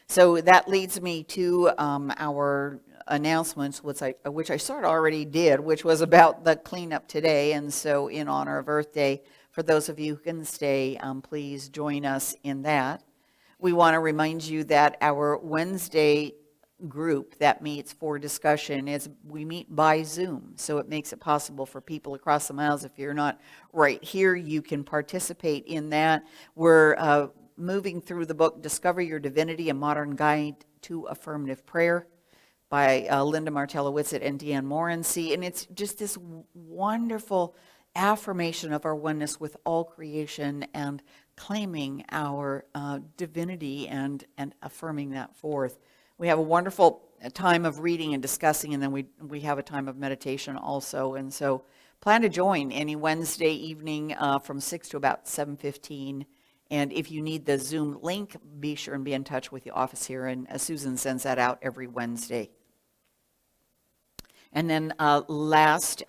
B: So that leads me to our announcements, which I sort of already did, which was about the cleanup today. And so in honor of Earth Day, for those of you who can stay, please join us in that. We want to remind you that our Wednesday group that meets for discussion. We meet by Zoom, so it makes it possible for people across the miles. If you're not right here, you can participate in that. We're moving through the book Discover Your Divinity, A Modern Guide to Affirmative Prayer by Linda Martella-Whitsitt and Deanne Morency. And it's just this wonderful affirmation of our oneness with all creation and claiming our divinity and affirming that forth. We have a wonderful time of reading and discussing, and then we have a time of meditation also. And so plan to join any Wednesday evening from 6 to about 7:15. And if you need the Zoom link, be sure and be in touch with the office here. And Susan sends that out every Wednesday. And then last,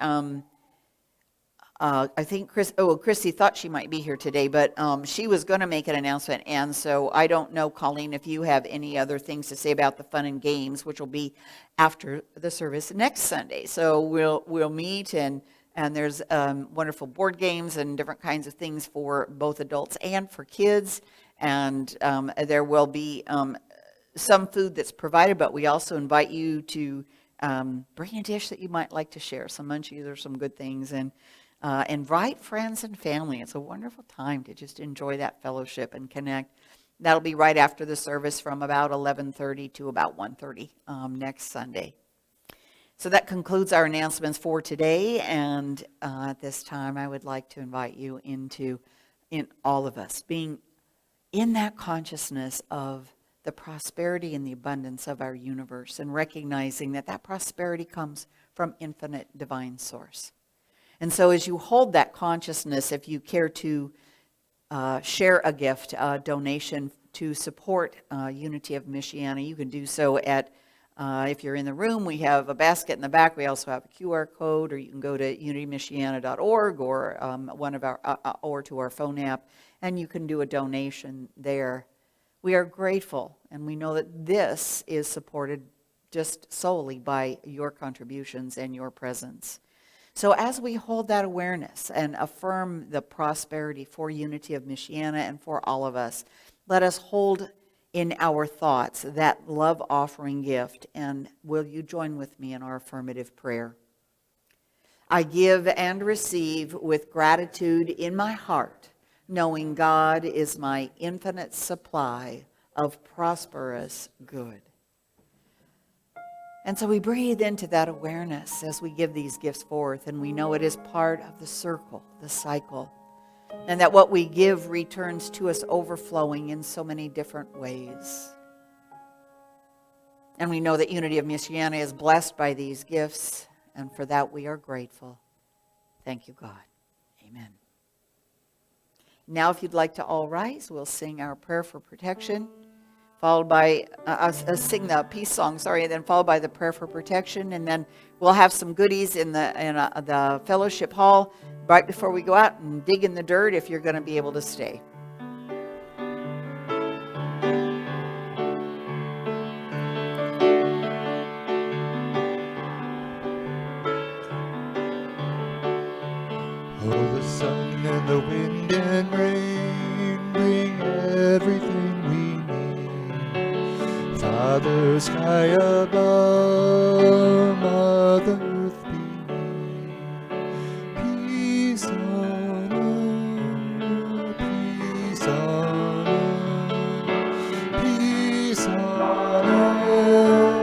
B: I think Christy thought she might be here today, but she was going to make an announcement. And so I don't know, Colleen, if you have any other things to say about the fun and games, which will be after the service next Sunday. So we'll meet, and there's wonderful board games and different kinds of things for both adults and for kids. And there will be some food that's provided, but we also invite you to bring a dish that you might like to share, some munchies or some good things, and invite friends and family. It's a wonderful time to just enjoy that fellowship and connect. That'll be right after the service from about 11:30 to about 1:30 next Sunday. So that concludes our announcements for today. And at this time, I would like to invite you in all of us, being in that consciousness of the prosperity and the abundance of our universe, and recognizing that that prosperity comes from infinite divine source. And so as you hold that consciousness, if you care to share a gift, a donation to support Unity of Michiana, you can do so at, if you're in the room, we have a basket in the back. We also have a QR code, or you can go to unitymichiana.org or one of our or to our phone app, and you can do a donation there. We are grateful, and we know that this is supported just solely by your contributions and your presence. So as we hold that awareness and affirm the prosperity for Unity of Michiana and for all of us, let us hold in our thoughts that love offering gift. And will you join with me in our affirmative prayer? I give and receive with gratitude in my heart, knowing God is my infinite supply of prosperous good. And so we breathe into that awareness as we give these gifts forth, and we know it is part of the circle, the cycle, and that what we give returns to us overflowing in so many different ways. And we know that Unity of Michiana is blessed by these gifts, and for that we are grateful. Thank you, God. Amen. Now, if you'd like to all rise, we'll sing our prayer for protection, followed by, sing the peace song, and then followed by the prayer for protection. And then we'll have some goodies in the fellowship hall right before we go out and dig in the dirt if you're going to be able to stay.
A: Oh, the sun and the wind and rain bring everything we need. Father, sky above, Mother earth beneath. Peace on earth, peace on earth, peace on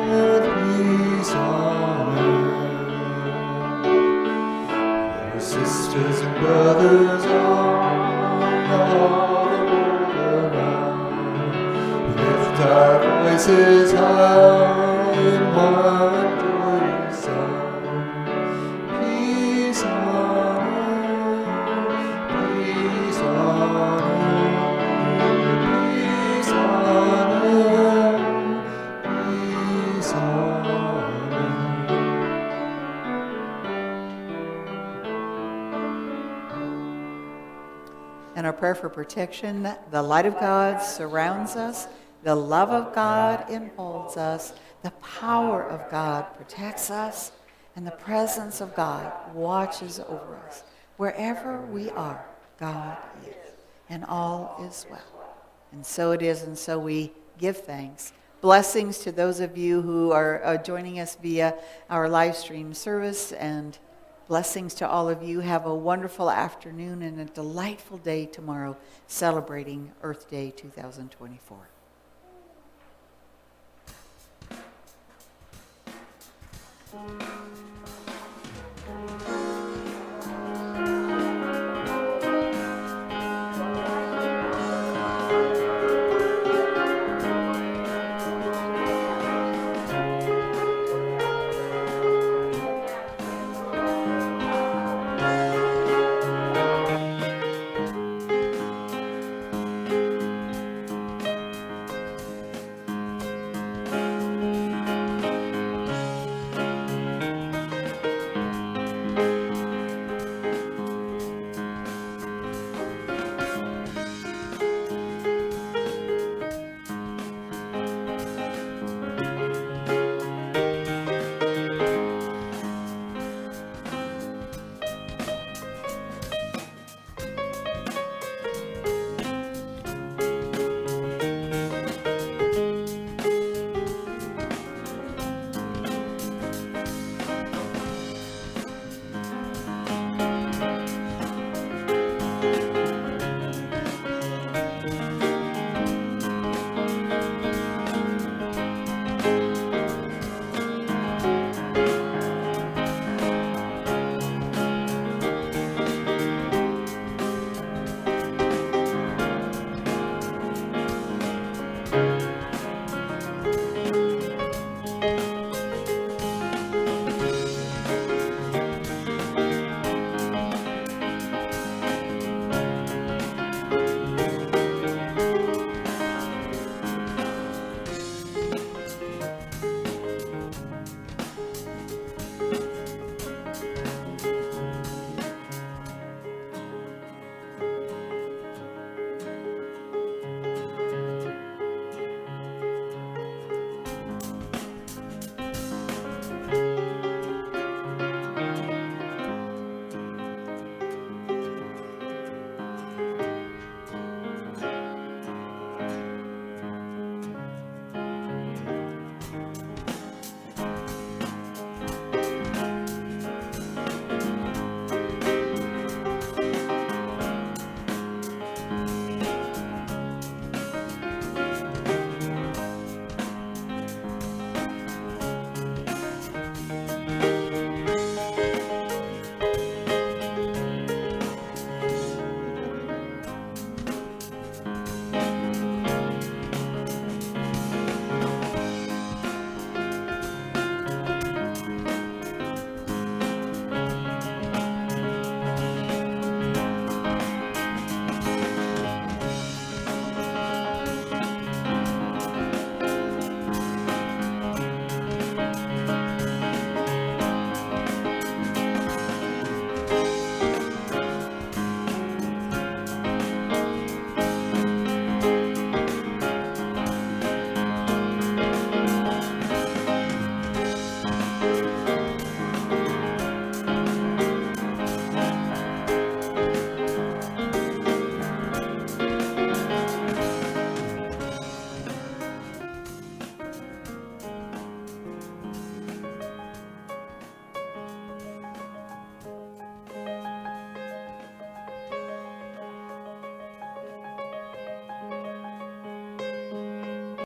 A: earth, peace on earth. Your sisters and brothers all the world around, lift our voices high in one joyous sound. Peace on earth, peace on earth, peace on earth, peace on earth.
B: And our prayer for protection: the light of God surrounds us, the love of God enfolds us, the power of God protects us, and the presence of God watches over us. Wherever we are, God is, and all is well. And so it is, and so we give thanks Blessings to those of you who are joining us via our live stream service, and blessings to all of you. Have a wonderful afternoon and a delightful day tomorrow celebrating Earth Day 2024.